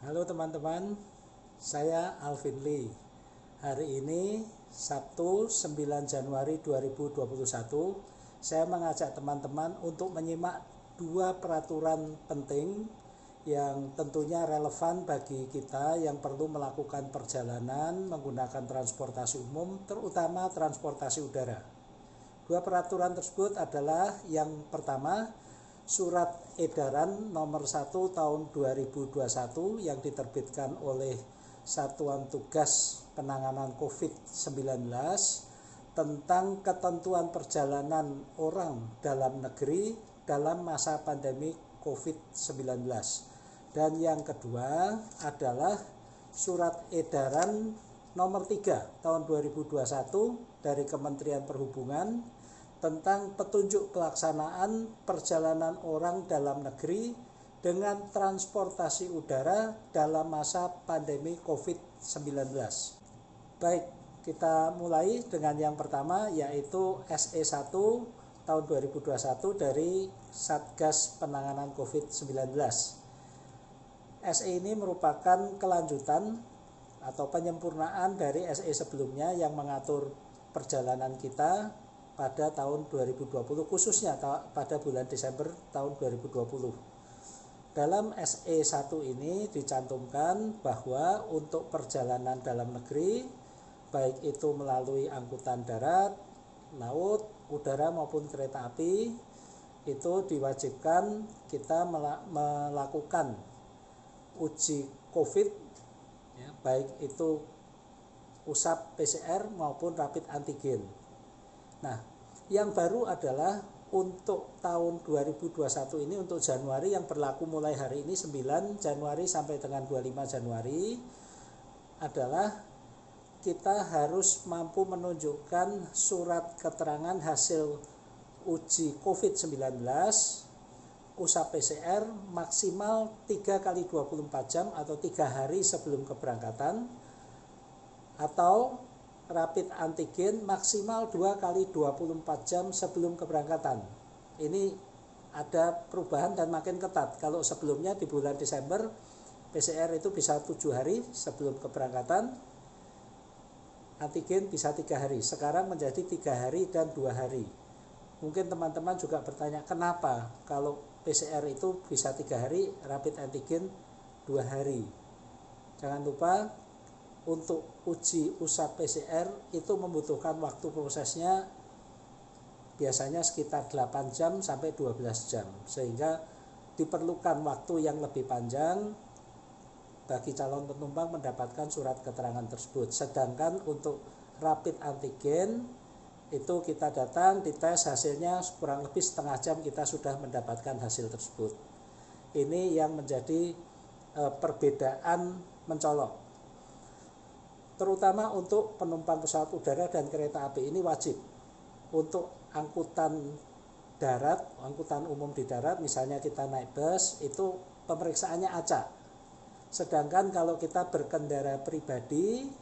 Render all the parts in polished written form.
Halo teman-teman, saya Alvin Lee. Hari ini Sabtu 9 Januari 2021, saya mengajak teman-teman untuk menyimak dua peraturan penting yang tentunya relevan bagi kita yang perlu melakukan perjalanan menggunakan transportasi umum, terutama transportasi udara. Dua peraturan tersebut adalah yang pertama, Surat Edaran nomor 1 tahun 2021 yang diterbitkan oleh Satuan Tugas Penanganan COVID-19 tentang ketentuan perjalanan orang dalam negeri dalam masa pandemi COVID-19. Dan yang kedua adalah Surat Edaran nomor 3 tahun 2021 dari Kementerian Perhubungan tentang petunjuk pelaksanaan perjalanan orang dalam negeri dengan transportasi udara dalam masa pandemi COVID-19. Baik, kita mulai dengan yang pertama, yaitu SE1 tahun 2021 dari Satgas Penanganan COVID-19. SE ini merupakan kelanjutan atau penyempurnaan dari SE sebelumnya yang mengatur perjalanan kita pada tahun 2020, khususnya pada bulan Desember tahun 2020. Dalam SE1 ini dicantumkan bahwa untuk perjalanan dalam negeri, baik itu melalui angkutan darat, laut, udara maupun kereta api, itu diwajibkan kita melakukan uji COVID, ya, baik itu usap PCR maupun rapid antigen. Nah, yang baru adalah untuk tahun 2021 ini, untuk Januari yang berlaku mulai hari ini 9 Januari sampai dengan 25 Januari adalah kita harus mampu menunjukkan surat keterangan hasil uji COVID-19 usap PCR maksimal 3 kali 24 jam atau 3 hari sebelum keberangkatan, atau rapid antigen maksimal 2 kali 24 jam sebelum keberangkatan. Ini ada perubahan dan makin ketat. Kalau sebelumnya di bulan Desember PCR itu bisa 7 hari sebelum keberangkatan, antigen bisa 3 hari. Sekarang menjadi 3 hari dan 2 hari. Mungkin teman-teman juga bertanya, kenapa kalau PCR itu bisa 3 hari, rapid antigen 2 hari. Jangan lupa, untuk uji usap PCR itu membutuhkan waktu prosesnya biasanya sekitar 8 jam sampai 12 jam, sehingga diperlukan waktu yang lebih panjang bagi calon penumpang mendapatkan surat keterangan tersebut. Sedangkan untuk rapid antigen itu kita datang, dites, hasilnya kurang lebih setengah jam kita sudah mendapatkan hasil tersebut. Ini yang menjadi perbedaan mencolok. Terutama untuk penumpang pesawat udara dan kereta api ini wajib. Untuk angkutan darat, angkutan umum di darat, misalnya kita naik bus, itu pemeriksaannya acak. Sedangkan kalau kita berkendara pribadi,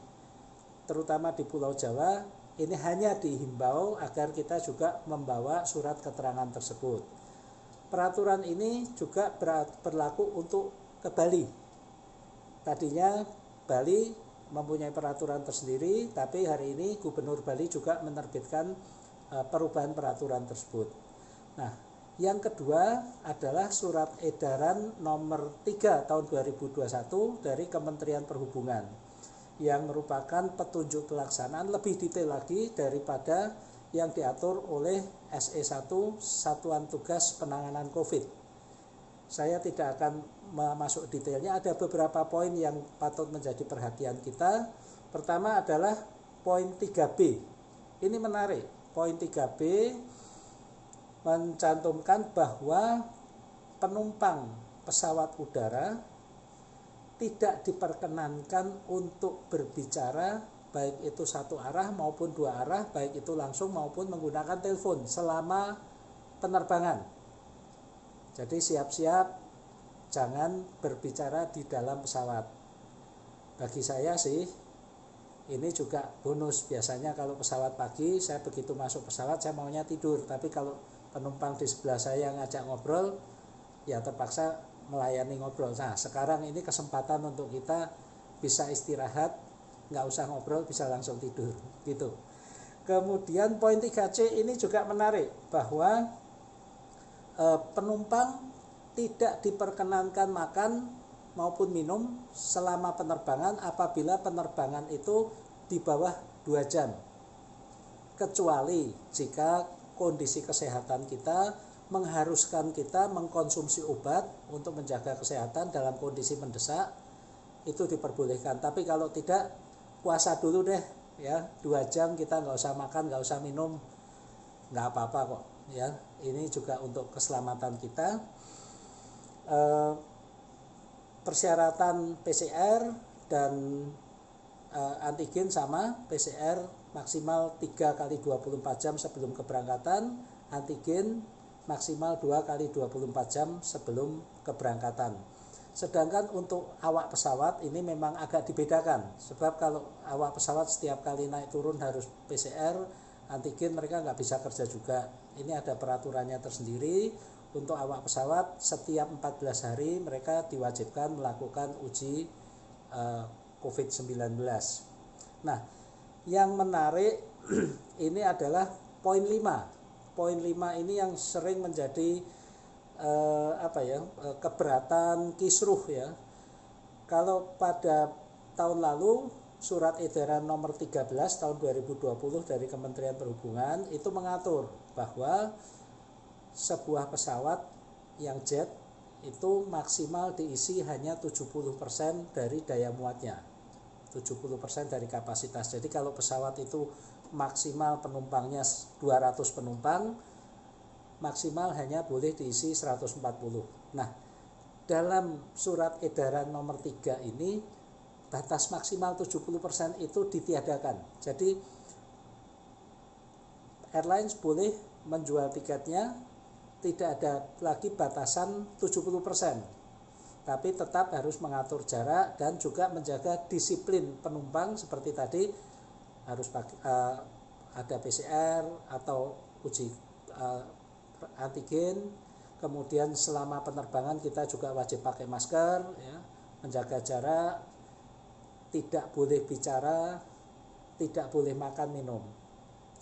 terutama di Pulau Jawa, ini hanya dihimbau agar kita juga membawa surat keterangan tersebut. Peraturan ini juga berlaku untuk ke Bali. Tadinya Bali mempunyai peraturan tersendiri, tapi hari ini Gubernur Bali juga menerbitkan perubahan peraturan tersebut. Nah, yang kedua adalah Surat Edaran nomor 3 tahun 2021 dari Kementerian Perhubungan yang merupakan petunjuk pelaksanaan lebih detail lagi daripada yang diatur oleh SE1 Satuan Tugas Penanganan COVID. Saya tidak akan masuk detailnya, ada beberapa poin yang patut menjadi perhatian kita. Pertama adalah poin 3B. Ini menarik. Poin 3B mencantumkan bahwa penumpang pesawat udara tidak diperkenankan untuk berbicara baik itu satu arah maupun dua arah, baik itu langsung maupun menggunakan telepon selama penerbangan. Jadi siap-siap jangan berbicara di dalam pesawat. Bagi saya sih ini juga bonus. Biasanya kalau pesawat pagi, saya begitu masuk pesawat saya maunya tidur. Tapi kalau penumpang di sebelah saya ngajak ngobrol, ya terpaksa melayani ngobrol. Nah, sekarang ini kesempatan untuk kita bisa istirahat, nggak usah ngobrol, bisa langsung tidur gitu. Kemudian poin 3C ini juga menarik, bahwa penumpang tidak diperkenankan makan maupun minum selama penerbangan apabila penerbangan itu di bawah 2 jam, kecuali jika kondisi kesehatan kita mengharuskan kita mengkonsumsi obat untuk menjaga kesehatan dalam kondisi mendesak, itu diperbolehkan. Tapi kalau tidak, puasa dulu deh ya, 2 jam kita nggak usah makan, nggak usah minum, nggak apa-apa kok ya. Ini juga untuk keselamatan kita. Persyaratan PCR dan antigen sama. PCR maksimal 3 kali 24 jam sebelum keberangkatan, antigen maksimal 2 kali 24 jam sebelum keberangkatan. Sedangkan untuk awak pesawat ini memang agak dibedakan, sebab kalau awak pesawat setiap kali naik turun harus PCR, antigen mereka nggak bisa kerja juga. Ini ada peraturannya tersendiri. Untuk awak pesawat setiap 14 hari mereka diwajibkan melakukan uji COVID-19. Nah, yang menarik ini adalah poin 5. Poin 5 ini yang sering menjadi keberatan kisruh ya. Kalau pada tahun lalu surat edaran nomor 13 tahun 2020 dari Kementerian Perhubungan itu mengatur bahwa sebuah pesawat yang jet itu maksimal diisi hanya 70% dari daya muatnya, 70% dari kapasitas. Jadi kalau pesawat itu maksimal penumpangnya 200 penumpang, maksimal hanya boleh diisi 140. Nah, dalam surat edaran nomor 3 ini batas maksimal 70% itu ditiadakan. Jadi airlines boleh menjual tiketnya, tidak ada lagi batasan 70%, tapi tetap harus mengatur jarak dan juga menjaga disiplin penumpang seperti tadi, harus ada PCR atau uji antigen. Kemudian selama penerbangan kita juga wajib pakai masker ya, menjaga jarak, tidak boleh bicara, tidak boleh makan minum.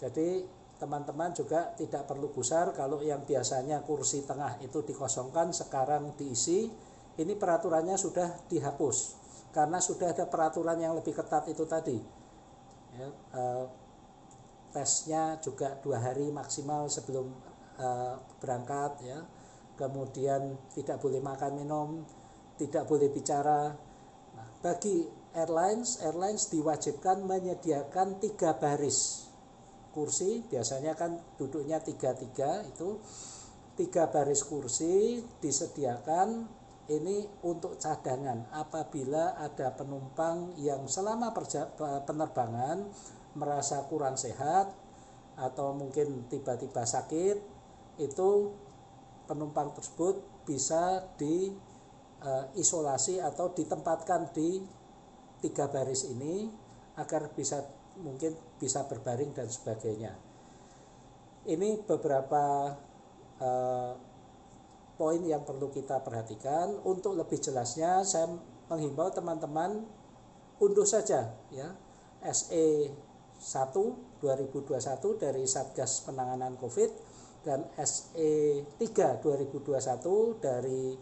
Jadi teman-teman juga tidak perlu gusar kalau yang biasanya kursi tengah itu dikosongkan sekarang diisi. Ini peraturannya sudah dihapus karena sudah ada peraturan yang lebih ketat itu tadi ya, tesnya juga 2 hari maksimal sebelum berangkat ya. Kemudian tidak boleh makan minum, tidak boleh bicara. Nah, bagi airlines diwajibkan menyediakan 3 baris kursi, biasanya kan duduknya 3-3, itu 3 baris kursi disediakan ini untuk cadangan apabila ada penumpang yang selama penerbangan merasa kurang sehat atau mungkin tiba-tiba sakit, itu penumpang tersebut bisa diisolasi atau ditempatkan di 3 baris ini agar mungkin bisa berbaring dan sebagainya. Ini beberapa poin yang perlu kita perhatikan. Untuk lebih jelasnya saya menghimbau teman-teman unduh saja ya SE 1 2021 dari Satgas Penanganan Covid dan SE 3 2021 dari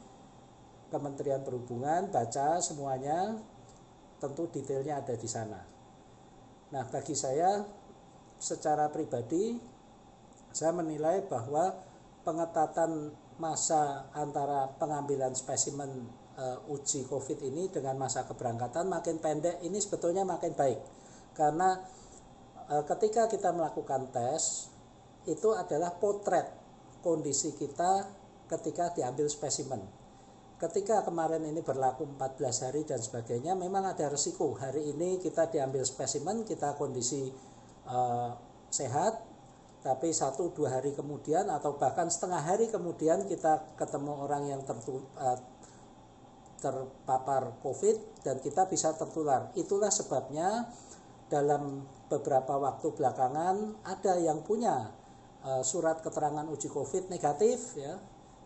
Kementerian Perhubungan, baca semuanya, tentu detailnya ada di sana. Nah, bagi saya secara pribadi, saya menilai bahwa pengetatan masa antara pengambilan spesimen uji COVID ini dengan masa keberangkatan makin pendek, ini sebetulnya makin baik. Karena ketika kita melakukan tes, itu adalah potret kondisi kita ketika diambil spesimen. Ketika kemarin ini berlaku 14 hari dan sebagainya, memang ada resiko. Hari ini kita diambil spesimen, kita kondisi sehat, tapi 1-2 hari kemudian atau bahkan setengah hari kemudian kita ketemu orang yang terpapar COVID dan kita bisa tertular. Itulah sebabnya dalam beberapa waktu belakangan ada yang punya surat keterangan uji COVID negatif ya,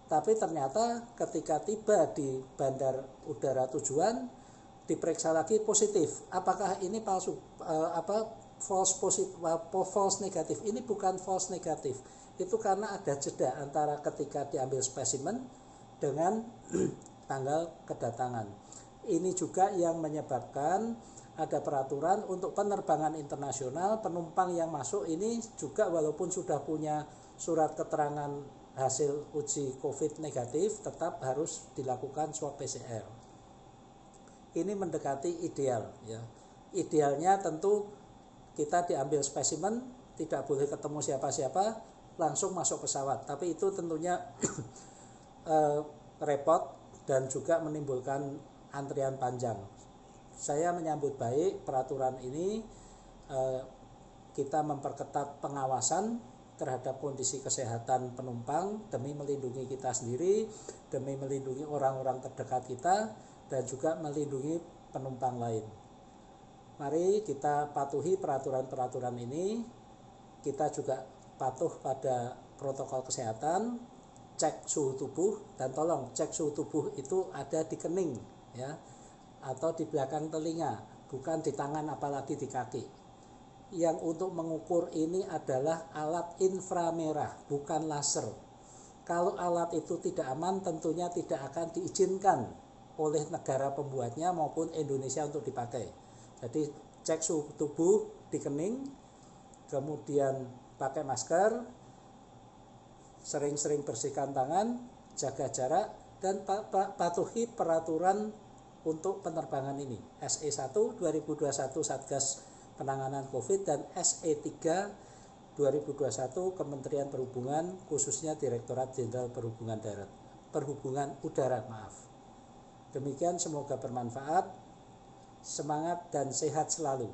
Tapi ternyata ketika tiba di bandar udara tujuan diperiksa lagi positif. Apakah ini palsu? False negatif? Ini bukan false negatif. Itu karena ada jeda antara ketika diambil spesimen dengan tanggal kedatangan. Ini juga yang menyebabkan ada peraturan untuk penerbangan internasional, penumpang yang masuk ini juga walaupun sudah punya surat keterangan hasil uji COVID negatif, tetap harus dilakukan swab PCR. Ini mendekati ideal, ya. Idealnya tentu kita diambil spesimen, tidak boleh ketemu siapa-siapa, langsung masuk pesawat. Tapi itu tentunya repot dan juga menimbulkan antrian panjang. Saya menyambut baik peraturan ini. Kita memperketat pengawasan terhadap kondisi kesehatan penumpang demi melindungi kita sendiri, demi melindungi orang-orang terdekat kita, dan juga melindungi penumpang lain. Mari kita patuhi peraturan-peraturan ini. Kita juga patuh pada protokol kesehatan, cek suhu tubuh, dan tolong cek suhu tubuh itu ada di kening, ya, atau di belakang telinga, bukan di tangan apalagi di kaki. Yang untuk mengukur ini adalah alat inframerah, bukan laser. Kalau alat itu tidak aman, tentunya tidak akan diizinkan oleh negara pembuatnya maupun Indonesia untuk dipakai. Jadi cek suhu tubuh di kening, kemudian pakai masker, sering-sering bersihkan tangan, jaga jarak, dan patuhi peraturan untuk penerbangan ini. SE1 2021 Satgas Penanganan COVID dan SE3 2021 Kementerian Perhubungan, khususnya Direktorat Jenderal Perhubungan Udara. Demikian, semoga bermanfaat. Semangat dan sehat selalu.